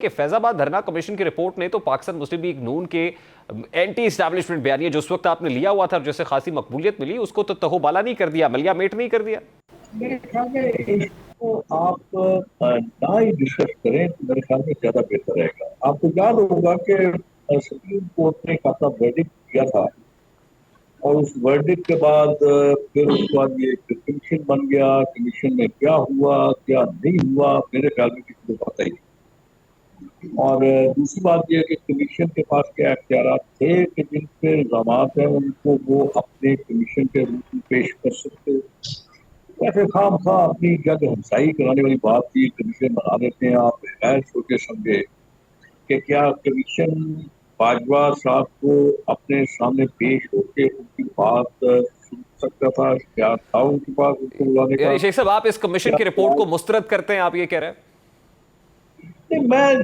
کہ فیض آباد دھرنا کمیشن کی رپورٹ نے تو پاکستان مسلم لیگ نون کے اینٹی اسٹیبلشمنٹ بیانیہ جو اس وقت آپ نے لیا ہوا تھا جیسے خاصی مقبولیت ملی اس کو تو تہو بالا نہیں کر دیا، ملیا میٹ نہیں کر دیا۔ میرے خیال میں اس کو آپ نہ ہی ڈسکس کریں تو میرے خیال میں زیادہ بہتر رہے گا۔ آپ کو یاد ہوگا کہ سپریم کورٹ نے اپنا ورڈکٹ دیا تھا اور اس ورڈکٹ کے بعد پھر اس کے بعد یہ کمیشن بن گیا، کمیشن میں کیا ہوا کیا نہیں ہوا میرے خیال میں کسی کو پتہ ہی نہیں۔ اور دوسری بات یہ ہے کہ کمیشن کے پاس کیا اختیارات تھے کہ جن پہ الزامات ہیں ان کو وہ اپنے کمیشن کے روپ میں پیش کر سکتے، ایسے خام خواہ اپنی جد ہمسائی کرانے والی بات تھی، کمیشن بنا دیتے ہیں۔ آپ غیر سوچے سمجھے کہ کیا کمیشن باجوہ صاحب کو اپنے سامنے پیش ہو کے ان کی بات سن سکتا تھا؟ کیا تھا ان کے پاس ان کو بلانے کا؟ یعنی شیخ صاحب آپ اس کمیشن کی رپورٹ کو مسترد کرتے ہیں، آپ یہ کہہ رہے ہیں؟ نہیں، میں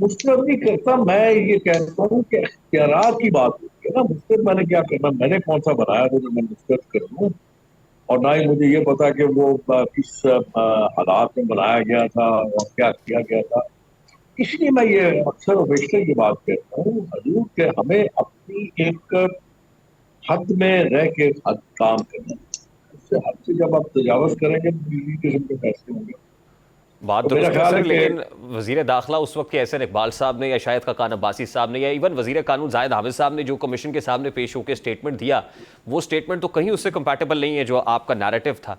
مسترد نہیں کرتا، میں یہ کہتا ہوں کہ اختیارات کی بات ہوتی ہے نا۔ مسترد میں نے کیا کرنا، میں نے کون سا بنایا تھا جو میں مسترد کر دوں، اور نہ ہی مجھے یہ پتا کہ وہ کس حالات میں بنایا گیا تھا اور کیا کیا گیا تھا۔ اس لیے میں یہ اکثر و بیشتر یہ بات کہتا ہوں حضور کہ ہمیں اپنی ایک حد میں رہ کے کام کرنا ہے۔ اس سے حد سے جب آپ تجاوز کریں گے تو کسی قسم کے فیصلے ہوں گے۔ بات تو میرا درست ہے خیال سر، ہے کہ لیکن وزیر داخلہ اس وقت کے احسن اقبال صاحب نے یا شاید خاقان عباسی صاحب نے یا ایون وزیر قانون زاہد حافظ صاحب نے جو کمیشن کے سامنے پیش ہو کے سٹیٹمنٹ دیا، وہ سٹیٹمنٹ تو کہیں اس سے کمپیٹیبل نہیں ہے جو آپ کا نیریٹو تھا۔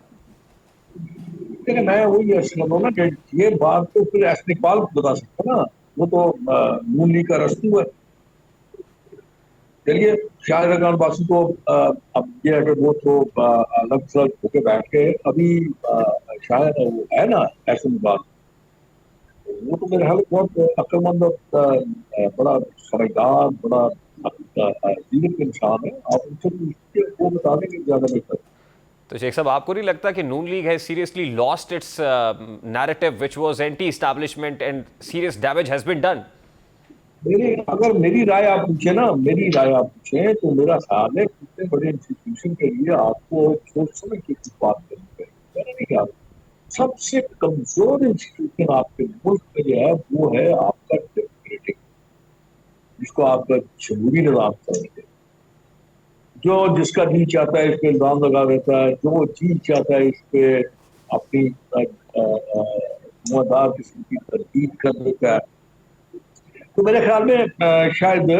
میں وہی سمجھ نا کہ یہ بات تو پھر احسن اقبال کو بتا سکتا نا، وہ تو نون لیگ کا رستو ہے۔ چلیے شاہد رحمان باسی کو اب یہ ہے کہ وہ تو الگ تھلگ ہو کے بیٹھ کے ابھی شاید وہ ہے نا احسن اقبال، وہ تو میرے خیال میں بہت عقل مند اور بڑا سمجھدار، بڑا عزیز انسان ہے۔ آپ ان سے پوچھیے، وہ بتا دیں گے زیادہ بہتر۔ تو شیخ صاحب آپ کو نہیں لگتا کہ نون league has seriously lost its narrative which was anti-establishment and serious damage has been done؟ اگر میری رائے آپ پوچھیں نا، میری رائے آپ پوچھیں تو میرا خیال ہے کہ اتنے بڑے انسٹیٹیوشن کے لیے آپ کو سوچ سمجھ کے کچھ بات کرنی چاہیے۔ میں نے نہیں کہا سب سے کمزور انسٹیٹیوشن آپ کے ملک میں جو ہے وہ ہے آپ کا ڈیموکریٹک، جس کو آپ کا جمہوری نظام سمجھتے ہیں۔ جو جس کا جی چاہتا ہے اس پہ الزام لگا دیتا ہے، جو جی چاہتا ہے اس پہ اپنی دار قسم کی تردید کر دیتا ہے۔ تو میرے خیال میں شاید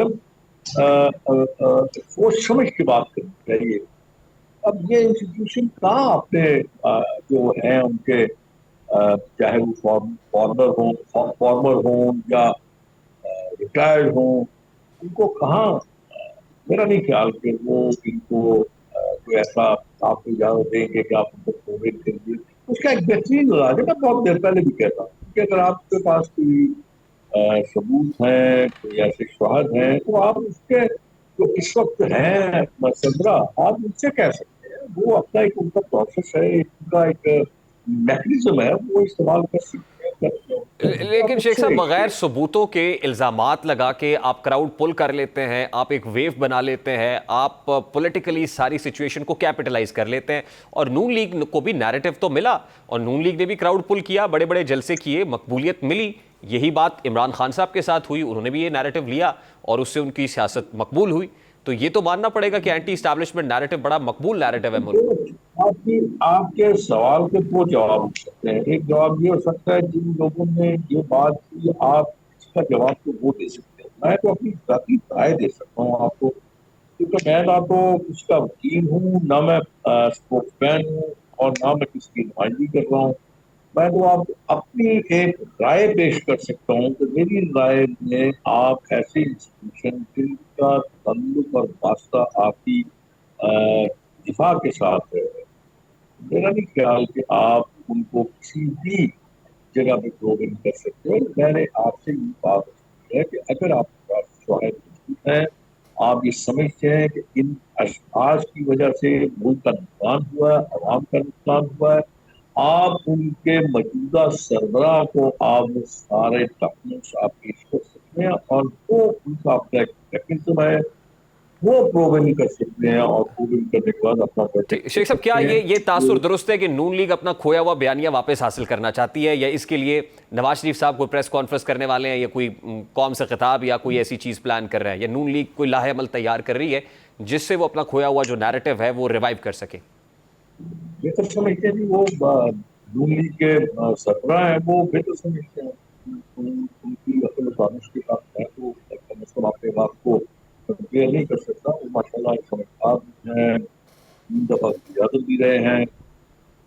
سوچ سمجھ کے بات کرنی چاہیے۔ اب یہ انسٹیٹیوشن کہاں اپنے جو ہیں ان کے چاہے وہ فارمر ہوں یا ریٹائرڈ ہوں، ان کو کہاں، میرا نہیں خیال کہ وہ ان کو کوئی ایسا آپ کو اجازت دیں گے کہ آپ ان کو پروویڈ کریے۔ اس کا ایک بہترین علاج ہے، میں بہت دیر پہلے بھی کہتا ہوں کہ اگر آپ کے پاس کوئی ثبوت ہیں، کوئی ایسے شواہد ہیں تو آپ اس کے جو اس وقت ہیں سربراہ، آپ ان سے کہہ سکتے ہیں، وہ اپنا ایک ان کا پروسیس ہے، ان کا ایک میکنزم ہے، وہ استعمال کر سکتے ہیں۔ لیکن شیخ صاحب بغیر ثبوتوں کے الزامات لگا کے آپ کراؤڈ پل کر لیتے ہیں، آپ ایک ویو بنا لیتے ہیں، آپ پولیٹیکلی ساری سچویشن کو کیپٹلائز کر لیتے ہیں، اور نون لیگ کو بھی نیریٹو تو ملا اور نون لیگ نے بھی کراؤڈ پل کیا، بڑے بڑے جلسے کیے، مقبولیت ملی۔ یہی بات عمران خان صاحب کے ساتھ ہوئی، انہوں نے بھی یہ نیریٹو لیا اور اس سے ان کی سیاست مقبول ہوئی۔ تو یہ تو ماننا پڑے گا کہ اینٹی اسٹیبلشمنٹ نیریٹو بڑا مقبول نیریٹو ہے ملک میں۔ آپ کے سوال کے دو جواب ہو سکتے ہیں۔ ایک جواب یہ ہو سکتا ہے جن لوگوں نے یہ بات کی آپ اس کا جواب تو وہ دے سکتے ہیں، میں تو اپنی ذاتی رائے دے سکتا ہوں آپ کو، کیونکہ میں نہ تو اس کا وکیل ہوں، نہ میں اسپوکس مین ہوں، اور نہ میں کسی کی نمائندگی کر رہا ہوں۔ میں تو آپ اپنی ایک رائے پیش کر سکتا ہوں کہ میری رائے میں آپ ایسی انسٹیٹیوشن جن کا تعلق اور واسطہ آپ کی دفاع کے ساتھ ہے، میرا نہیں خیال کہ آپ ان کو کسی بھی جگہ پہ پروگرام کر سکتے ہو۔ میں نے آپ سے یہ بات کی ہے کہ اگر آپ کے پاس شواہد موجود ہیں، آپ یہ سمجھتے ہیں کہ ان اشخاص کی وجہ سے ملک کا نقصان ہوا ہے، عوام کا نقصان ہوا ہے، آپ ان کے موجودہ سربراہ کو آپ وہ سارے ڈاکومنٹس آپ پیش کر سکتے ہیں، اور وہ ان کا اپنا ایک میکنزم ہے وہ پروو نہیں کر سکتے ہیں، اور پروو کرنے کے بعد اپنا ٹھیک، پروجیکٹ کر شیخ صاحب کیا سکتے ہیں یہ تاثر درست ہے کہ نون لیگ اپنا کھویا ہوا بیانیہ واپس حاصل کرنا چاہتی ہے، یا اس کے لیے نواز شریف صاحب کوئی پریس کانفرنس کرنے والے ہیں، یا کوئی قوم سے خطاب یا کوئی ایسی چیز پلان کر رہا ہے، یا نون لیگ کوئی لاہ عمل تیار کر رہی ہے جس سے وہ اپنا کھویا ہوا جو نیریٹو ہے وہ ریوائیو کر سکے؟ بہتر سمجھتے ہیں وہ نون لیگ کے سربراہ ہیں، وہ بہتر سمجھتے ہیں، ان کی عقل و دانش کے ساتھ ہے تو کم از کم اپنے بات کو کمپیئر نہیں کر سکتا۔ وہ ماشاء اللہ ایک سمجھدار بھی ہیں، 3 دفعہ اجازت بھی رہے ہیں،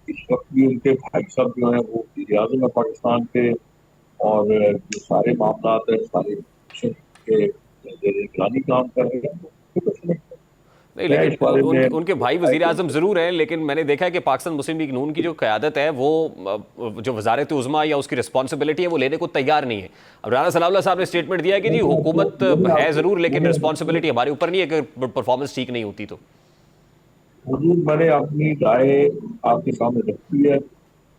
اس وقت بھی ان کے بھائی صاحب جو ہیں وہ وزیر اعظم ہے پاکستان کے، اور جو سارے معاملات ہیں سارے کے زیر نگرانی کام کر رہے ہیں، بہتر سمجھتے ہیں۔ نہیں، میں لیکن اس بارے میں ان کے بھائی وزیر اعظم ضرور ہیں، لیکن میں نے دیکھا ہے کہ پاکستان مسلم لیگ نون کی جو قیادت ہے وہ جو وزارت عظمیٰ یا اس کی رسپانسبلٹی ہے وہ لینے کو تیار نہیں ہے۔ اب رانا ثناء اللہ صاحب نے اسٹیٹمنٹ دیا ہے کہ جی حکومت ہے ضرور لیکن رسپانسبلٹی ہمارے اوپر نہیں ہے کہ پرفارمنس ٹھیک نہیں ہوتی تو۔ حضور میں نے اپنی رائے آپ کے سامنے رکھی ہے،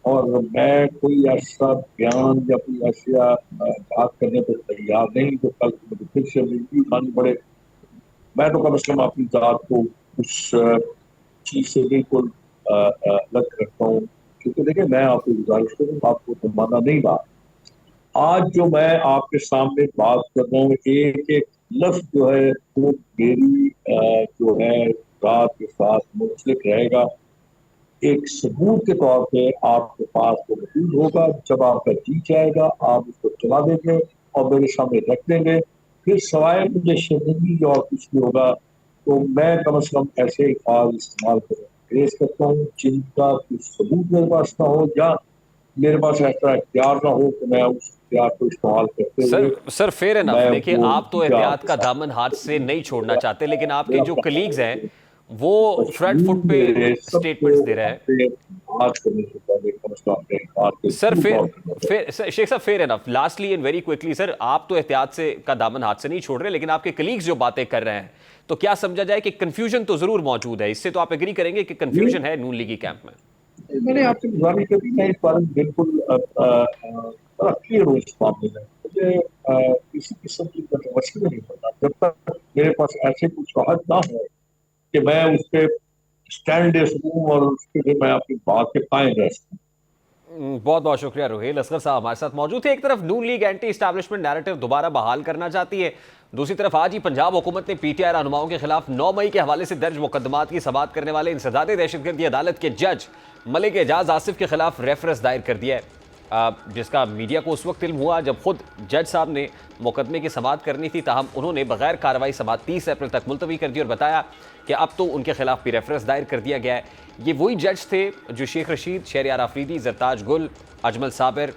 اور میں کوئی ایسا بیان یا کوئی ایسا بات کرنے پر تیار نہیں تو کل مجھے پھر سے ریویو اٹھانی پڑے۔ میں تو کم از کم اپنی ذات کو اس چیز سے بالکل الگ رکھتا ہوں، کیونکہ دیکھیں میں آپ کو گزارش کروں، آپ کو تو مانا نہیں بات، آج جو میں آپ کے سامنے بات کر رہا ہوں ایک ایک لفظ جو ہے وہ میری جو ہے ذات کے ساتھ منسلک رہے گا، ایک ثبوت کے طور پہ آپ کے پاس وہ موجود ہوگا، جب آپ کا جی جائے گا آپ اس کو چلا دیں گے اور میرے سامنے رکھ دیں گے، پھر سوائے مجھے شرمندگی اور کچھ بھی ہوگا تو میں کم از کم ایسے الفاظ استعمال پیش کرتا ہوں جن کا کوئی ثبوت میرے پاس نہ ہو، یا میرے پاس ایسا اختیار نہ ہو کہ میں اس اختیار کو استعمال کرتے ہوئے سر فیئر انف، میں دیکھیے وہ آپ تو نتیجہ آپ احتیاط کے کا ساتھ دامن ہاتھ سے نہیں چھوڑنا چاہتے، لیکن آپ کے میرا جو کلیگز ہیں پسند وہ فرنٹ فٹ پہ میرے سب کو سٹیٹمنٹس دے رہے ہیں۔ آپ سے بات کرنے سے پہلے کم از کم اپنے بات پہ سر ضرور غور کرنا چاہیے۔ شیخ صاحب fair enough, lastly and very quickly sir, آپ تو احتیاط سے کا دامن ہاتھ سے نہیں چھوڑ رہے، لیکن آپ کے کلیگز جو باتیں کر رہے ہیں تو کیا سمجھا جائے کہ کنفیوژن تو ضرور موجود ہے، اس سے تو آپ ایگری کریں گے کہ کنفیوژن ہے نون لیگی کیمپ میں؟ میں نے آپ سے گزارش کری، میں اس بارے میں بالکل بڑا کلیئر ہوں اس معاملے میں، مجھے کسی قسم کی کنٹروورسی میں نہیں پڑنا جب تک میرے پاس ایسے کچھ شواہد نہ ہو کہ میں اس پہ اسٹینڈ لے سکوں اور اس پہ میں اپنی بات کے قائم رہ سکوں۔ بہت بہت شکریہ روہیل اصغر صاحب ہمارے ساتھ موجود تھے۔ ایک طرف نون لیگ اینٹی اسٹیبلشمنٹ نیریٹو دوبارہ بحال کرنا چاہتی ہے، دوسری طرف آج ہی پنجاب حکومت نے پی ٹی آئی رہنماؤں کے خلاف 9 مئی کے حوالے سے درج مقدمات کی سماعت کرنے والے انسداد دہشت گردی عدالت کے جج ملک اعجاز آصف کے خلاف ریفرنس دائر کر دیا ہے، جس کا میڈیا کو اس وقت علم ہوا جب خود جج صاحب نے مقدمے کی سماعت کرنی تھی، تاہم انہوں نے بغیر کارروائی سماعت 30 اپریل تک ملتوی کر دی اور بتایا کہ اب تو ان کے خلاف بھی ریفرنس دائر کر دیا گیا ہے۔ یہ وہی جج تھے جو شیخ رشید، شہریار آفریدی، زرتاج گل، اجمل صابر،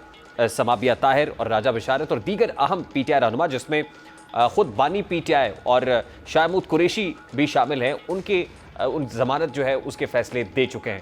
سمابیہ طاہر اور راجہ بشارت اور دیگر اہم پی ٹی آئی رہنما، جس میں خود بانی پی ٹی آئی اور شاہ محمود قریشی بھی شامل ہیں، ان ضمانت جو ہے اس کے فیصلے دے چکے ہیں۔